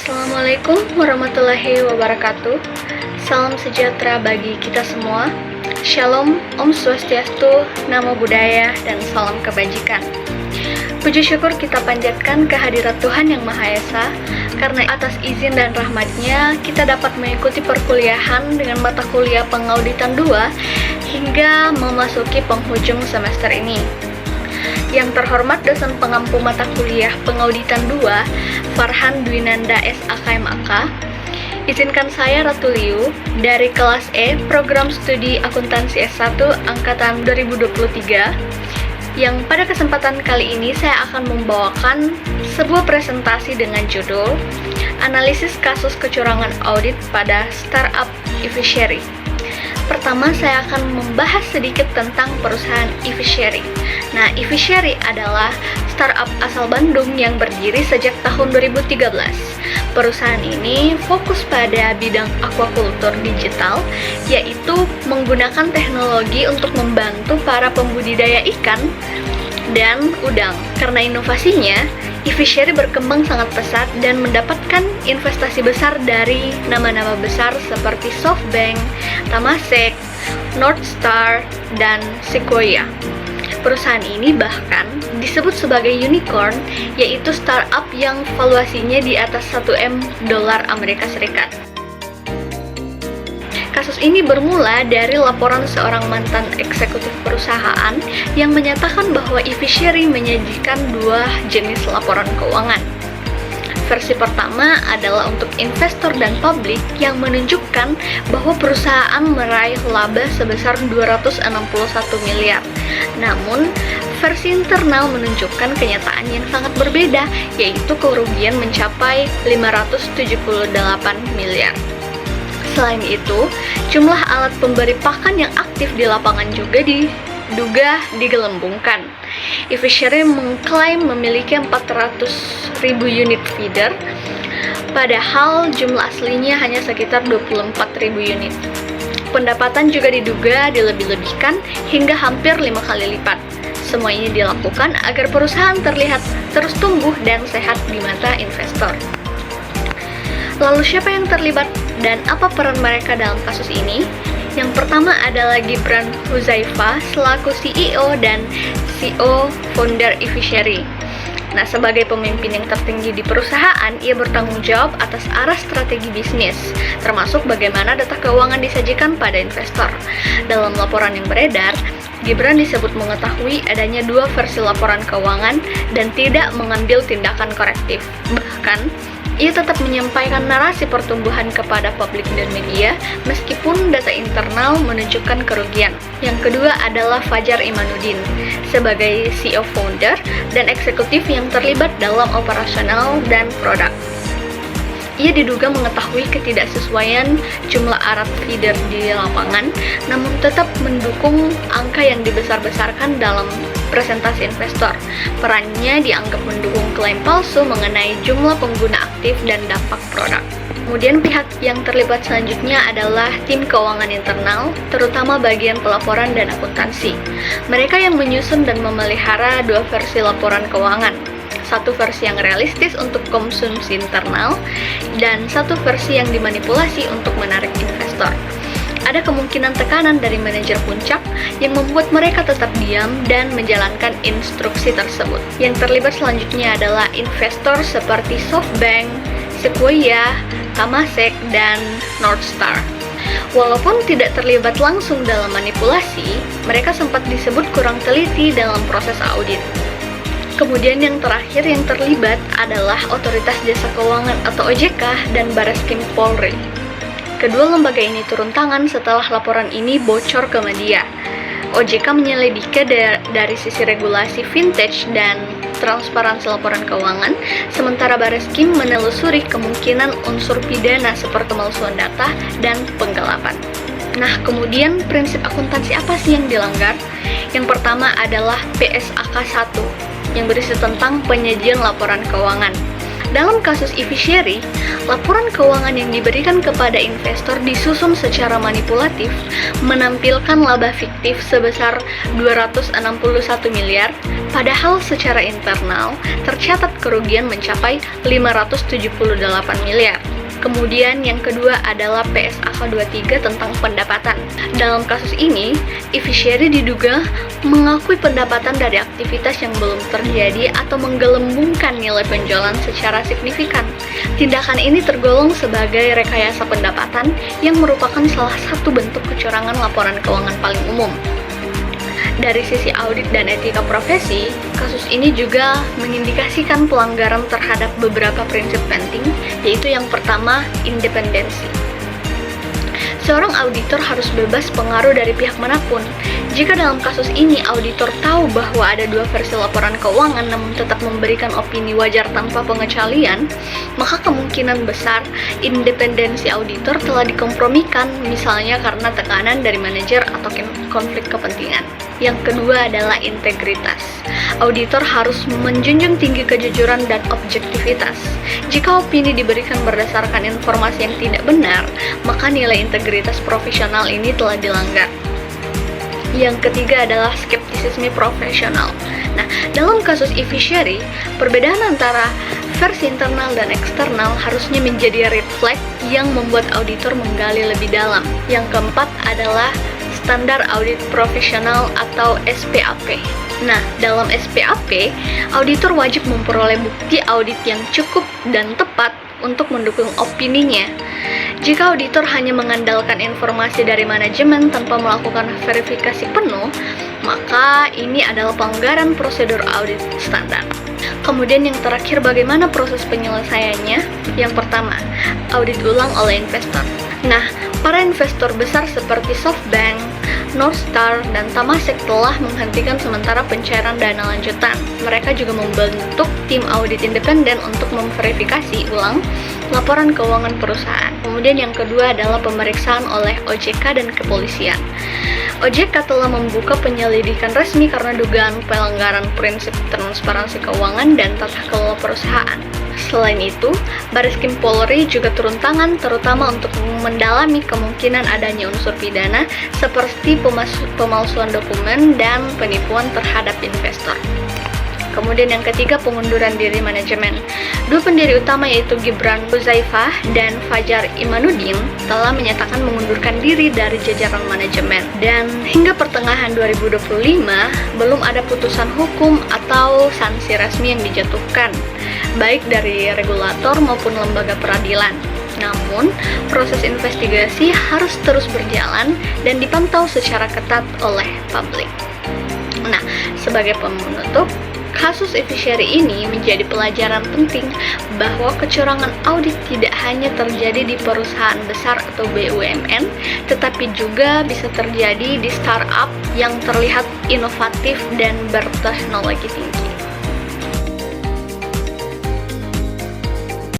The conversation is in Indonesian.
Assalamualaikum warahmatullahi wabarakatuh. Salam sejahtera bagi kita semua. Shalom, Om Swastiastu, Namo Buddhaya, dan salam kebajikan. Puji syukur kita panjatkan kehadirat Tuhan Yang Maha Esa, karena atas izin dan rahmat-Nya kita dapat mengikuti perkuliahan dengan mata kuliah pengauditan 2 hingga memasuki penghujung semester ini. Yang terhormat dosen pengampu mata kuliah pengauditan 2, Farhan Dwinanda SAKMAK, izinkan saya Ratu Liu dari kelas E Program Studi Akuntansi S1 Angkatan 2023, yang pada kesempatan kali ini saya akan membawakan sebuah presentasi dengan judul Analisis Kasus Kecurangan Audit pada Startup eFichery. Pertama, saya akan membahas sedikit tentang perusahaan eFichery. Nah, eFichery adalah startup asal Bandung yang berdiri sejak tahun 2013. Perusahaan ini fokus pada bidang aquaculture digital, yaitu menggunakan teknologi untuk membantu para pembudidaya ikan dan udang. Karena inovasinya, eFichery berkembang sangat pesat dan mendapatkan investasi besar dari nama-nama besar seperti SoftBank, Temasek, Northstar, dan Sequoia. Perusahaan ini bahkan disebut sebagai unicorn, yaitu startup yang valuasinya di atas 1 M dolar Amerika Serikat. Kasus ini bermula dari laporan seorang mantan eksekutif perusahaan yang menyatakan bahwa eFichery menyajikan 2 jenis laporan keuangan. Versi pertama adalah untuk investor dan publik yang menunjukkan bahwa perusahaan meraih laba sebesar 261 miliar. Namun, versi internal menunjukkan kenyataan yang sangat berbeda, yaitu kerugian mencapai 578 miliar. Selain itu, jumlah alat pemberi pakan yang aktif di lapangan juga diduga digelembungkan. eFichery mengklaim memiliki 400.000 unit feeder, padahal jumlah aslinya hanya sekitar 24.000 unit. Pendapatan juga diduga dilebih-lebihkan hingga hampir 5 kali lipat. Semua ini dilakukan agar perusahaan terlihat terus tumbuh dan sehat di mata investor. Lalu siapa yang terlibat dan apa peran mereka dalam kasus ini? Yang pertama adalah Gibran Huzaifa selaku CEO dan CEO founder eFichery. Nah, sebagai pemimpin yang tertinggi di perusahaan, ia bertanggung jawab atas arah strategi bisnis, termasuk bagaimana data keuangan disajikan pada investor. Dalam laporan yang beredar, Gibran disebut mengetahui adanya 2 versi laporan keuangan dan tidak mengambil tindakan korektif. Bahkan, ia tetap menyampaikan narasi pertumbuhan kepada publik dan media, meskipun data internal menunjukkan kerugian. Yang kedua adalah Fajar Imanuddin, sebagai CEO founder dan eksekutif yang terlibat dalam operasional dan produk. Ia diduga mengetahui ketidaksesuaian jumlah alat feeder di lapangan, namun tetap mendukung angka yang dibesar-besarkan dalam presentasi investor. Perannya dianggap mendukung klaim palsu mengenai jumlah pengguna aktif dan dampak produk. Kemudian pihak yang terlibat selanjutnya adalah tim keuangan internal, terutama bagian pelaporan dan akuntansi. Mereka yang menyusun dan memelihara 2 versi laporan keuangan. Satu versi yang realistis untuk konsumsi internal, dan satu versi yang dimanipulasi untuk menarik investor. Ada kemungkinan tekanan dari manajer puncak yang membuat mereka tetap diam dan menjalankan instruksi tersebut. Yang terlibat selanjutnya adalah investor seperti SoftBank, Sequoia, Temasek, dan Northstar. Walaupun tidak terlibat langsung dalam manipulasi, mereka sempat disebut kurang teliti dalam proses audit. Kemudian yang terakhir yang terlibat adalah Otoritas Jasa Keuangan atau OJK dan Bareskrim Polri. Kedua lembaga ini turun tangan setelah laporan ini bocor ke media. OJK menyelidiki dari sisi regulasi vintage dan transparansi laporan keuangan, sementara Bareskrim menelusuri kemungkinan unsur pidana seperti pemalsuan data dan penggelapan. Nah, kemudian prinsip akuntansi apa sih yang dilanggar? Yang pertama adalah PSAK 1, yang berisi tentang penyajian laporan keuangan. Dalam kasus e-fichery, laporan keuangan yang diberikan kepada investor disusun secara manipulatif, menampilkan laba fiktif sebesar 261 miliar, padahal secara internal tercatat kerugian mencapai 578 miliar. Kemudian yang kedua adalah PSAK 23 tentang pendapatan. Dalam kasus ini, e-fichery diduga mengakui pendapatan dari aktivitas yang belum terjadi atau menggelembungkan nilai penjualan secara signifikan. Tindakan ini tergolong sebagai rekayasa pendapatan yang merupakan salah satu bentuk kecurangan laporan keuangan paling umum. Dari sisi audit dan etika profesi, kasus ini juga mengindikasikan pelanggaran terhadap beberapa prinsip penting, yaitu yang pertama, independensi. Seorang auditor harus bebas pengaruh dari pihak manapun. Jika dalam kasus ini auditor tahu bahwa ada dua versi laporan keuangan namun tetap memberikan opini wajar tanpa pengecualian, maka kemungkinan besar independensi auditor telah dikompromikan, misalnya karena tekanan dari manajer atau konflik kepentingan. Yang kedua adalah integritas. Auditor harus menjunjung tinggi kejujuran dan objektivitas. Jika opini diberikan berdasarkan informasi yang tidak benar, maka nilai integritas profesional ini telah dilanggar. Yang ketiga adalah skeptisisme profesional. Nah, dalam kasus e-fichery, perbedaan antara versi internal dan eksternal harusnya menjadi red flag yang membuat auditor menggali lebih dalam. Yang keempat adalah standar audit profesional atau SPAP. Nah, dalam SPAP, auditor wajib memperoleh bukti audit yang cukup dan tepat untuk mendukung opininya. Jika auditor hanya mengandalkan informasi dari manajemen tanpa melakukan verifikasi penuh, maka ini adalah pelanggaran prosedur audit standar. Kemudian yang terakhir, bagaimana proses penyelesaiannya? Yang pertama, audit ulang oleh investor. Nah, para investor besar seperti SoftBank, Northstar, dan Temasek telah menghentikan sementara pencairan dana lanjutan. Mereka juga membentuk tim audit independen untuk memverifikasi ulang laporan keuangan perusahaan. Kemudian yang kedua adalah pemeriksaan oleh OJK dan kepolisian. OJK telah membuka penyelidikan resmi karena dugaan pelanggaran prinsip transparansi keuangan dan tata kelola perusahaan. Selain itu, Bareskrim Polri juga turun tangan terutama untuk mendalami kemungkinan adanya unsur pidana seperti pemalsuan dokumen dan penipuan terhadap investor. Kemudian yang ketiga, pengunduran diri manajemen. Dua pendiri utama yaitu Gibran Huzaifah dan Fajar Imanuddin telah menyatakan mengundurkan diri dari jajaran manajemen. Dan hingga pertengahan 2025, belum ada putusan hukum atau sanksi resmi yang dijatuhkan, baik dari regulator maupun lembaga peradilan. Namun, proses investigasi harus terus berjalan dan dipantau secara ketat oleh publik. Nah, sebagai penutup, kasus e-fichery ini menjadi pelajaran penting bahwa kecurangan audit tidak hanya terjadi di perusahaan besar atau BUMN, tetapi juga bisa terjadi di startup yang terlihat inovatif dan berteknologi tinggi.